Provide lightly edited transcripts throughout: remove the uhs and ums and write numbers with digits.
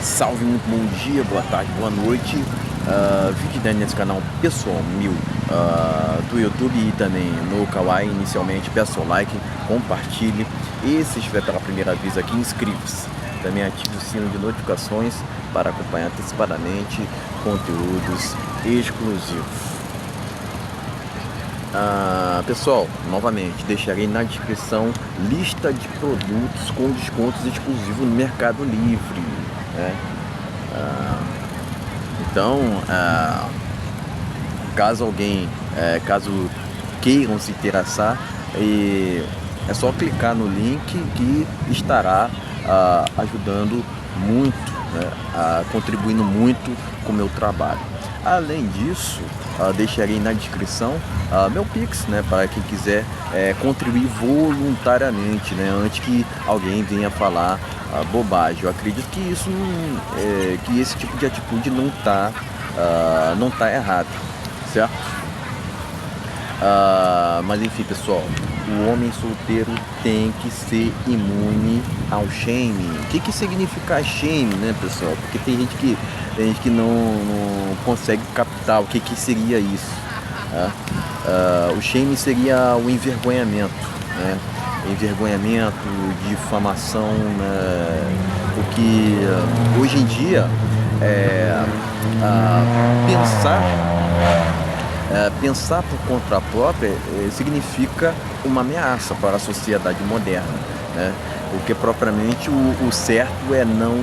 Salve, muito bom dia, boa tarde, boa noite. Vídeo dando nesse canal pessoal meu do YouTube e também no Kawaii. Inicialmente, peça o like, compartilhe e se estiver pela primeira vez aqui, inscreva-se. Também ative o sino de notificações para acompanhar antecipadamente conteúdos exclusivos. Pessoal, novamente deixarei na descrição lista de produtos com descontos exclusivos no Mercado Livre, né? Então, caso queiram se interessar, é só clicar no link que estará ajudando muito, né? Contribuindo muito com o meu trabalho. Além disso, deixarei na descrição meu Pix, né, para quem quiser contribuir voluntariamente, né, antes que alguém venha falar bobagem. Eu acredito que isso que esse tipo de atitude não tá errado, certo? Mas enfim, pessoal, o homem solteiro tem que ser imune ao shame. O que significa shame, né, pessoal? Porque tem gente que não consegue captar o que seria isso, né? O shame seria o envergonhamento, né? Envergonhamento, difamação, né? Porque hoje em dia pensar por conta própria significa uma ameaça para a sociedade moderna, né? Porque propriamente o certo é não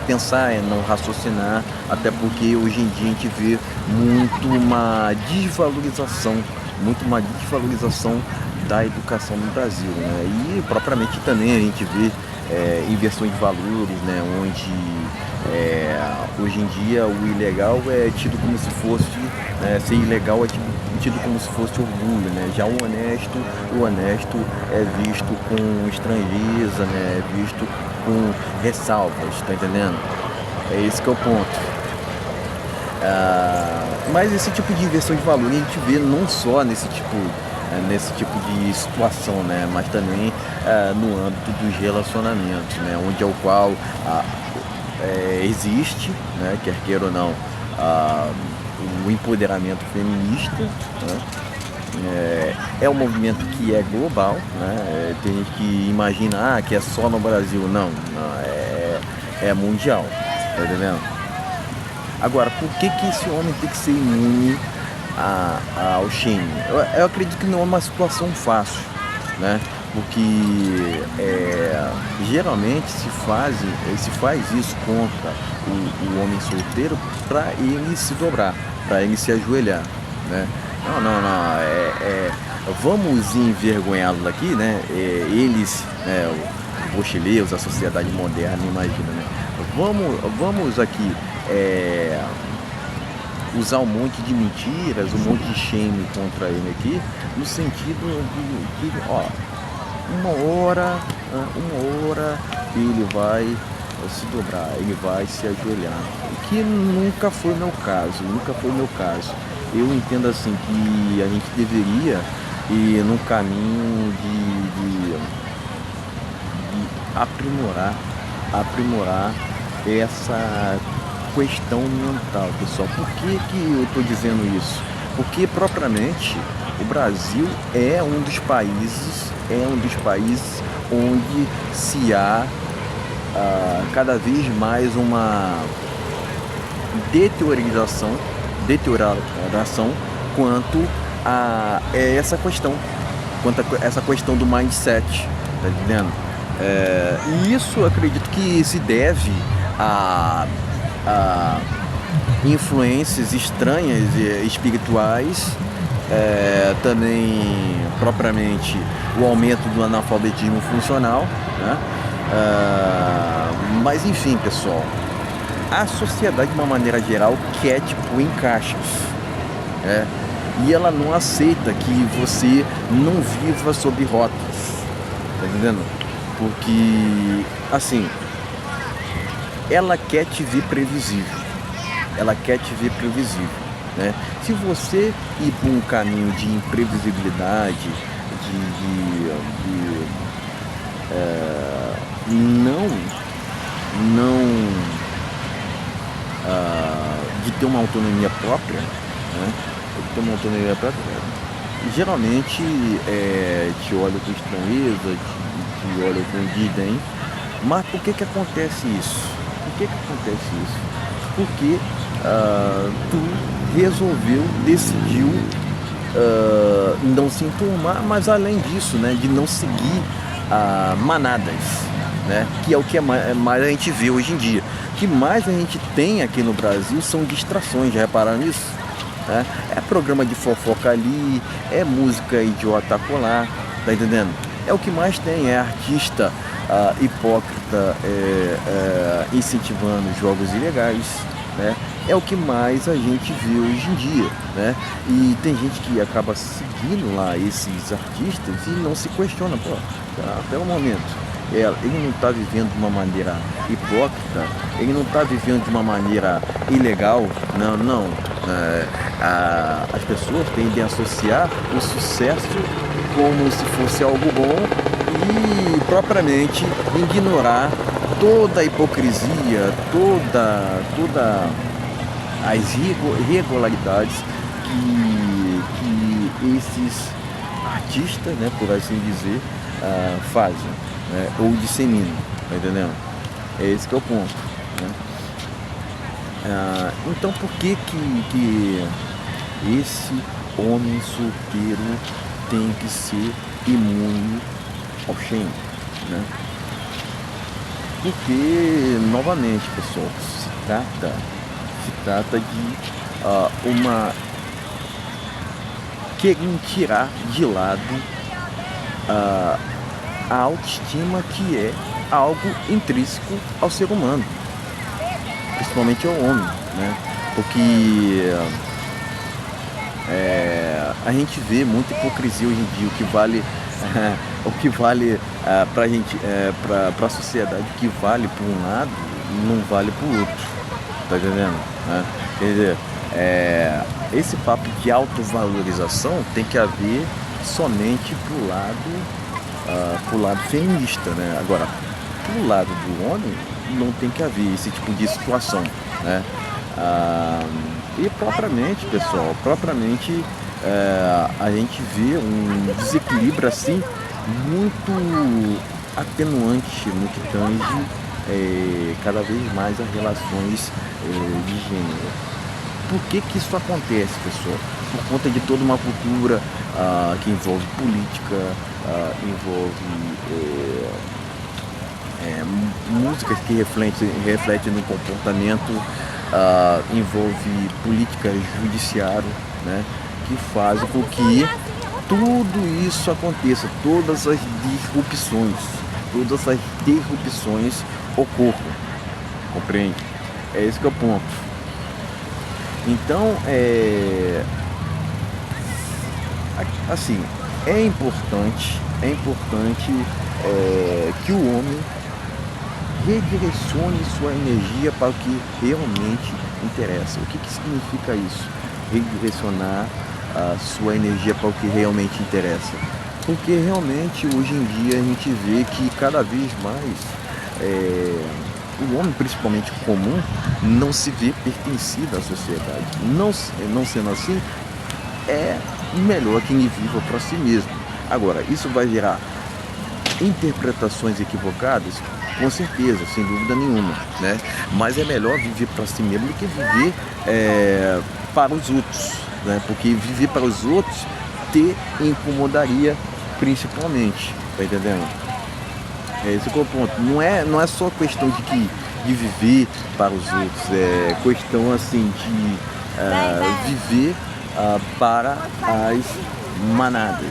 pensar, é não raciocinar, até porque hoje em dia a gente vê muito uma desvalorização da educação no Brasil, né? E propriamente também a gente vê inversão de valores, né? Onde hoje em dia o ilegal é tido como se fosse, ser ilegal é tido como se fosse orgulho, né? Já o honesto é visto com estranheza, né? É visto com ressalvas, tá entendendo? É esse que é o ponto. Mas esse tipo de inversão de valor a gente vê não só nesse tipo de situação, né? Mas também no âmbito dos relacionamentos, né? Onde é o qual existe, né? Quer queira ou não, o empoderamento feminista, né? É um movimento que é global, né? Tem gente que imagina que é só no Brasil. Não, é mundial, tá entendendo? Agora, por que esse homem tem que ser imune ao shame? Eu acredito que não é uma situação fácil, né? Porque geralmente se faz isso contra o homem solteiro para ele se dobrar, para ele se ajoelhar, né? Não, vamos envergonhá-los aqui, né? Eles, os mochileiros, a sociedade moderna, imagina, né? Vamos aqui usar um monte de mentiras, um monte de shame contra ele aqui, no sentido de que, uma hora ele vai se dobrar, ele vai se ajoelhar, que nunca foi meu caso. Eu entendo assim que a gente deveria ir num caminho de aprimorar essa questão mental, pessoal. Por que eu estou dizendo isso? Porque propriamente o Brasil é um dos países onde se há cada vez mais uma deterioração quanto a essa questão do mindset, tá entendendo? E isso eu acredito que se deve a influências estranhas e espirituais, também propriamente o aumento do analfabetismo funcional, né? Mas enfim, pessoal, a sociedade de uma maneira geral quer encaixes, e ela não aceita que você não viva sob rótulos, tá entendendo? Porque assim, ela quer te ver previsível, né? Se você ir por um caminho de imprevisibilidade, não de ter uma autonomia própria, né? De ter uma autonomia própria, geralmente te olham com estranheza, te olham com desdém. Mas por que acontece isso? Por que acontece isso? Porque tu decidiu não se enturmar, mas além disso, né, de não seguir manadas, né, que é o que mais a gente vê hoje em dia. O que mais a gente tem aqui no Brasil são distrações, já repararam nisso? É programa de fofoca ali, é música idiota acolá, tá entendendo? É o que mais tem, é artista hipócrita incentivando jogos ilegais, né? É o que mais a gente vê hoje em dia, né? E tem gente que acaba seguindo lá esses artistas e não se questiona, pelo momento. Ele não está vivendo de uma maneira hipócrita, ele não está vivendo de uma maneira ilegal, não. As pessoas tendem a associar o sucesso como se fosse algo bom e propriamente ignorar toda a hipocrisia, toda as irregularidades que esses artistas, né, por assim dizer, fazem, né, ou disseminam, tá entendendo? É esse que é o ponto, né? Então por que esse homem solteiro tem que ser imune ao shame, né? Porque, novamente, pessoal, se trata de querem tirar de lado a autoestima, que é algo intrínseco ao ser humano, principalmente ao homem, né? Porque a gente vê muita hipocrisia hoje em dia. O que vale pra gente, pra sociedade, o que vale por um lado não vale pro outro, tá entendendo? Quer dizer, esse papo de autovalorização tem que haver somente pro lado feminista, né? Agora, pro lado do homem não tem que haver esse tipo de situação, né? E propriamente, pessoal, a gente vê um desequilíbrio assim muito atenuante no que tange cada vez mais as relações de gênero. Por que isso acontece, pessoal? Por conta de toda uma cultura que envolve política, envolve músicas que refletem no comportamento, envolve política judiciária, né, que fazem com que tudo isso aconteça, todas as disrupções ocorram, compreende? É esse que é o ponto. Então, assim, é importante que o homem redirecione sua energia para o que realmente interessa. O que significa isso? Redirecionar a sua energia para o que realmente interessa. Porque realmente hoje em dia a gente vê que cada vez mais o homem, principalmente comum, não se vê pertencido à sociedade. Não sendo assim, é melhor que ele viva para si mesmo. Agora, isso vai gerar interpretações equivocadas? Com certeza, sem dúvida nenhuma, né? Mas é melhor viver para si mesmo do que viver para os outros, né? Porque viver para os outros te incomodaria principalmente, tá entendendo? Esse é o ponto. Não é só questão de viver para os outros, é questão assim de viver para as manadas,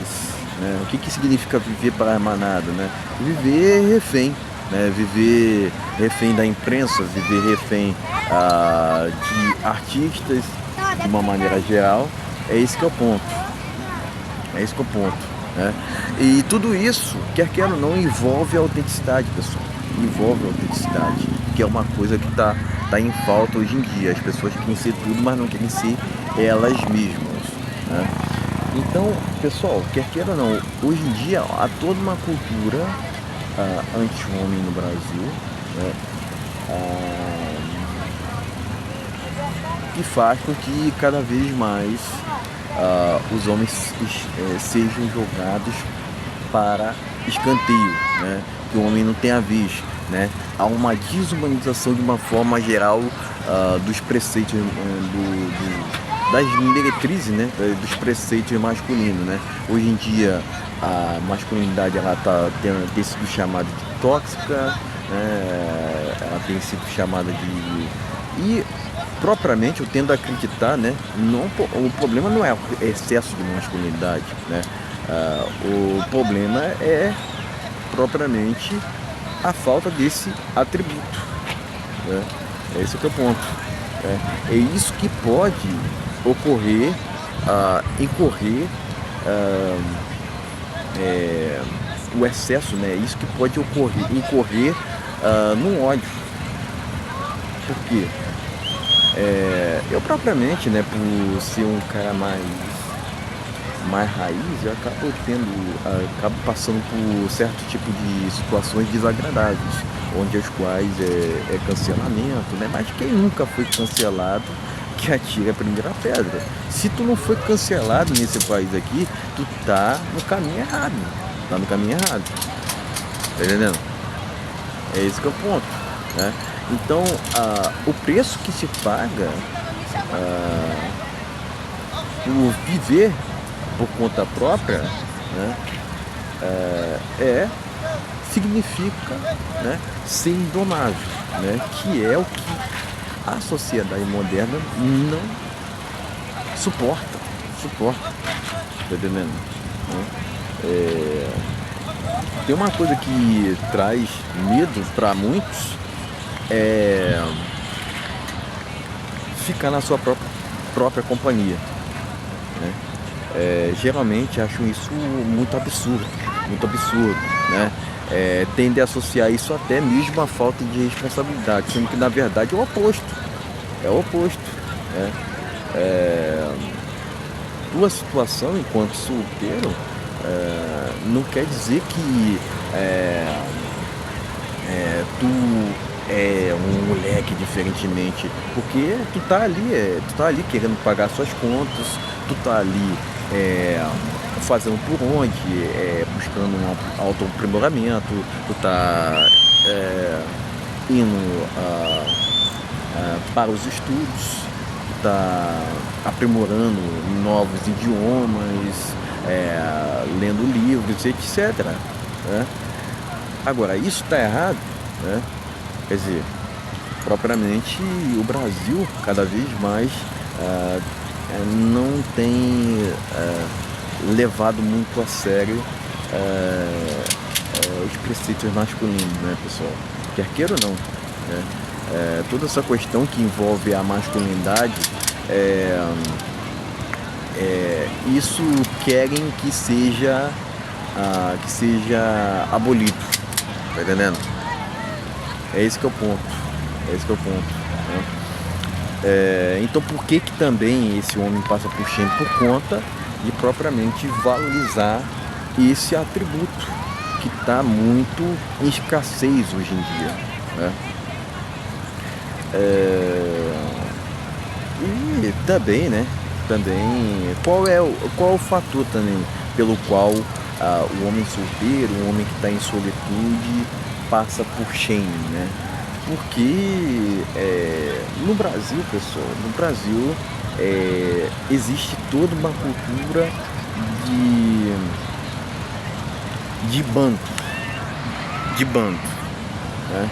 né? O que significa viver para as manadas, né? Viver refém, né? Viver refém da imprensa, viver refém de artistas de uma maneira geral. É esse que é o ponto. Né? E tudo isso, quer ou não, envolve a autenticidade, pessoal. Envolve a autenticidade, que é uma coisa que tá em falta hoje em dia. As pessoas querem ser tudo, mas não querem ser elas mesmas, né? Então, pessoal, quer ou não, hoje em dia há toda uma cultura anti-homem no Brasil, né? que faz com que cada vez mais os homens sejam jogados para escanteio, né? Que o homem não tenha vez, né? Há uma desumanização de uma forma geral dos preceitos das diretrizes, né? Dos preceitos masculinos, né? Hoje em dia a masculinidade ela tem sido chamada de tóxica, né? Ela tem sido chamada de... E propriamente eu tendo a acreditar, né? Não, o problema não é o excesso de masculinidade, né? O problema é propriamente a falta desse atributo, né? Esse é o ponto. É isso que pode ocorrer, incorrer o excesso, né? Isso que pode incorrer num ódio. Por quê? Eu propriamente, né, por ser um cara mais raiz, eu acabo passando por certo tipo de situações desagradáveis, onde as quais é cancelamento, né? Mas quem nunca foi cancelado, que atira a primeira pedra. Se tu não foi cancelado nesse país aqui, tu tá no caminho errado. Tá no caminho errado. Tá entendendo? É esse que é o ponto, né? Então, o preço que se paga por viver por conta própria, né, significa, né, ser indomável, né, que é o que a sociedade moderna não suporta, tá entendendo? Tem uma coisa que traz medo para muitos, é ficar na sua própria companhia, né? Geralmente acham isso muito absurdo, né? Tendem a associar isso até mesmo à falta de responsabilidade, sendo que na verdade é o oposto, né? Tua situação enquanto solteiro não quer dizer que tu é um moleque diferentemente, porque tu tá ali querendo pagar suas contas, tu tá ali fazendo por onde, buscando um autoaprimoramento, tu tá indo para os estudos, tu tá aprimorando novos idiomas, lendo livros, etc, né? Agora, isso está errado, né? Quer dizer, propriamente o Brasil cada vez mais não tem levado muito a sério os preceitos masculinos, né, pessoal? Quer queira ou não, né? Toda essa questão que envolve a masculinidade, isso querem que seja abolido, tá entendendo? É esse que é o ponto, né? Então por que também esse homem passa por shame? Por conta de propriamente valorizar esse atributo que está muito em escassez hoje em dia, né? E também, né? Qual é o fator também pelo qual o homem solteiro, o homem que está em solitude, passa por shame, né? Porque no Brasil, pessoal, existe toda uma cultura de bando, né?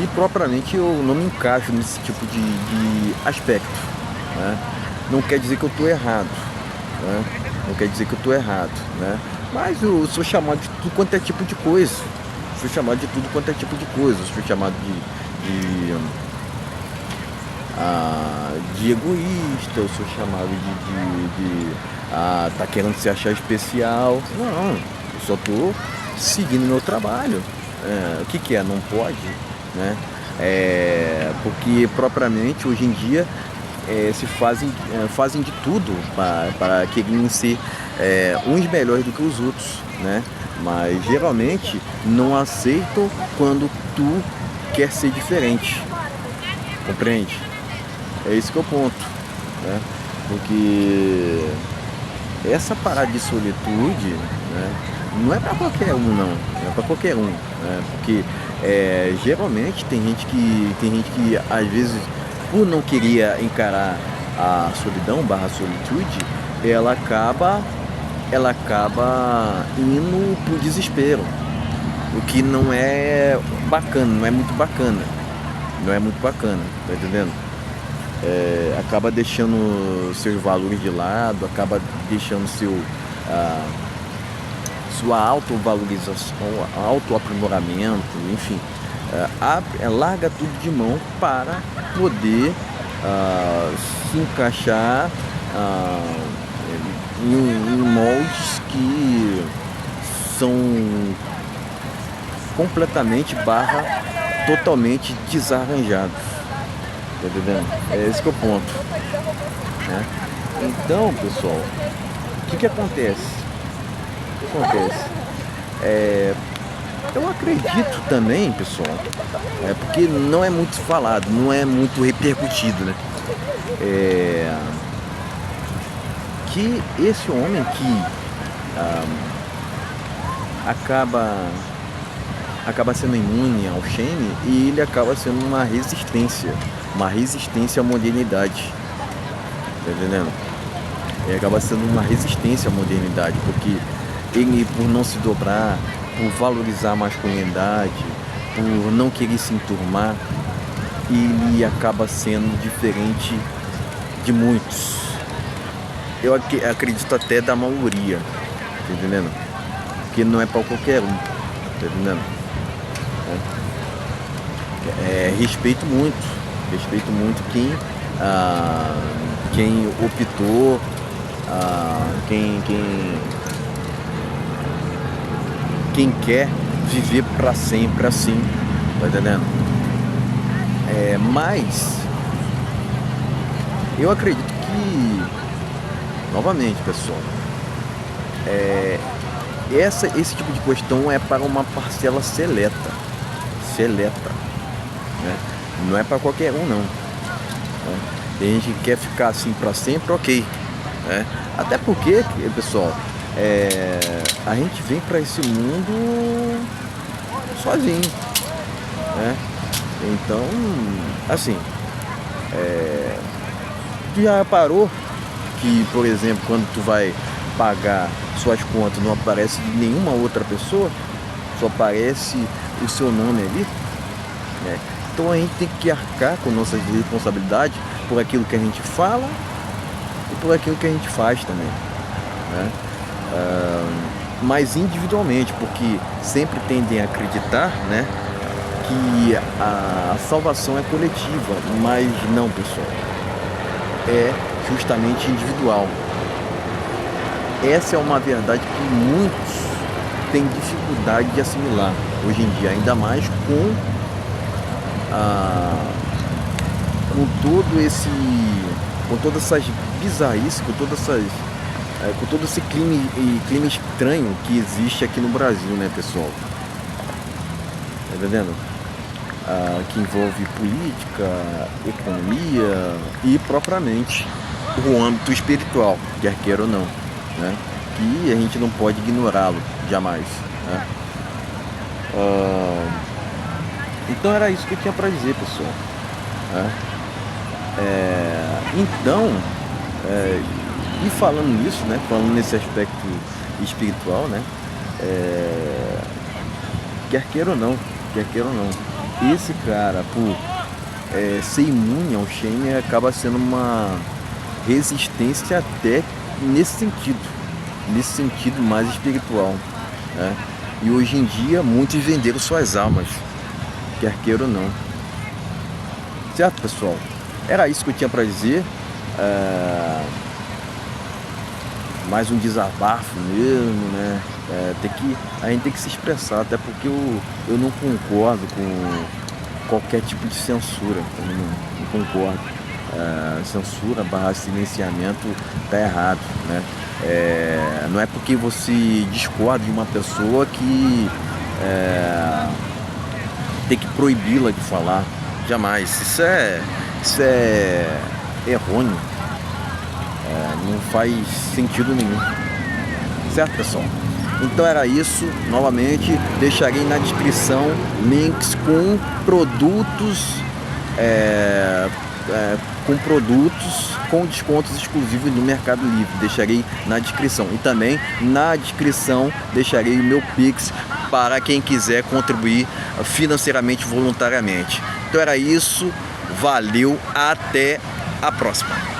E propriamente eu não me encaixo nesse tipo de aspecto, né? Não quer dizer que eu estou errado, né? Mas eu sou chamado de tudo quanto é tipo de coisa. Sou chamado de egoísta, eu sou chamado tá querendo se achar especial. Não, eu só tô seguindo meu trabalho. O que é? Não pode, né? Porque propriamente hoje em dia se fazem de tudo para quererem ser uns melhores do que os outros, né? Mas geralmente não aceitam quando tu quer ser diferente, compreende? É esse que é o ponto, né? Porque essa parada de solitude, né, não é para qualquer um, não é para qualquer um, né? Porque geralmente tem gente que às vezes, por não querer encarar a solidão barra solitude, ela acaba indo pro desespero, o que não é bacana, não é muito bacana, tá entendendo? Acaba deixando seus valores de lado, acaba deixando ah, sua autovalorização, autoaprimoramento, enfim, larga tudo de mão para poder se encaixar em moldes que são completamente barra totalmente desarranjados, tá entendendo? É esse que é o ponto, né? Então, pessoal, o que acontece? Eu acredito também, pessoal, porque não é muito falado, não é muito repercutido, né? Que esse homem que acaba sendo imune ao shame, e ele acaba sendo uma resistência à modernidade, tá entendendo? Ele acaba sendo uma resistência à modernidade, porque ele, por não se dobrar, por valorizar a masculinidade, por não querer se enturmar, ele acaba sendo diferente de muitos. Eu acredito até da maioria, tá entendendo? Porque não é para qualquer um, tá entendendo? Respeito muito quem optou, quem quer viver para sempre assim, tá entendendo? Mas eu acredito que, novamente, pessoal, esse tipo de questão é para uma parcela seleta, né? Não é para qualquer um, não, né? Tem gente que quer ficar assim para sempre, ok, né? Até porque, pessoal, a gente vem para esse mundo sozinho, né? Então, assim, tu já reparou que, por exemplo, quando tu vai pagar suas contas, não aparece nenhuma outra pessoa, só aparece o seu nome ali, né? Então a gente tem que arcar com nossas responsabilidades por aquilo que a gente fala e por aquilo que a gente faz também, né? Mas individualmente, porque sempre tendem a acreditar, né, que a salvação é coletiva, mas não, pessoal, é justamente individual. Essa é uma verdade que muitos têm dificuldade de assimilar hoje em dia, ainda mais com todas essas bizarrices, com todo esse clima estranho que existe aqui no Brasil, né, pessoal? Tá entendendo? Que envolve política, economia e propriamente o âmbito espiritual, quer queira ou não, né? Que a gente não pode ignorá-lo jamais, né? Então era isso que eu tinha para dizer, pessoal, né? Então, e falando nisso, né? Falando nesse aspecto espiritual, né? Quer queira ou não, esse cara, por ser imune ao shame, acaba sendo uma resistência até nesse sentido mais espiritual, né? E hoje em dia muitos venderam suas almas, quer queira ou não. Certo, pessoal? Era isso que eu tinha para dizer. Mais um desabafo mesmo, né? A gente tem que se expressar, até porque eu não concordo com qualquer tipo de censura, não concordo. Censura barra silenciamento tá errado, né? Não é porque você discorda de uma pessoa que tem que proibi-la de falar, jamais. Isso é errôneo, não faz sentido nenhum. Certo, pessoal? Então era isso. Novamente, deixarei na descrição links com produtos com descontos exclusivos no Mercado Livre. Deixarei na descrição. E também na descrição deixarei o meu Pix para quem quiser contribuir financeiramente, voluntariamente. Então era isso. Valeu, até a próxima.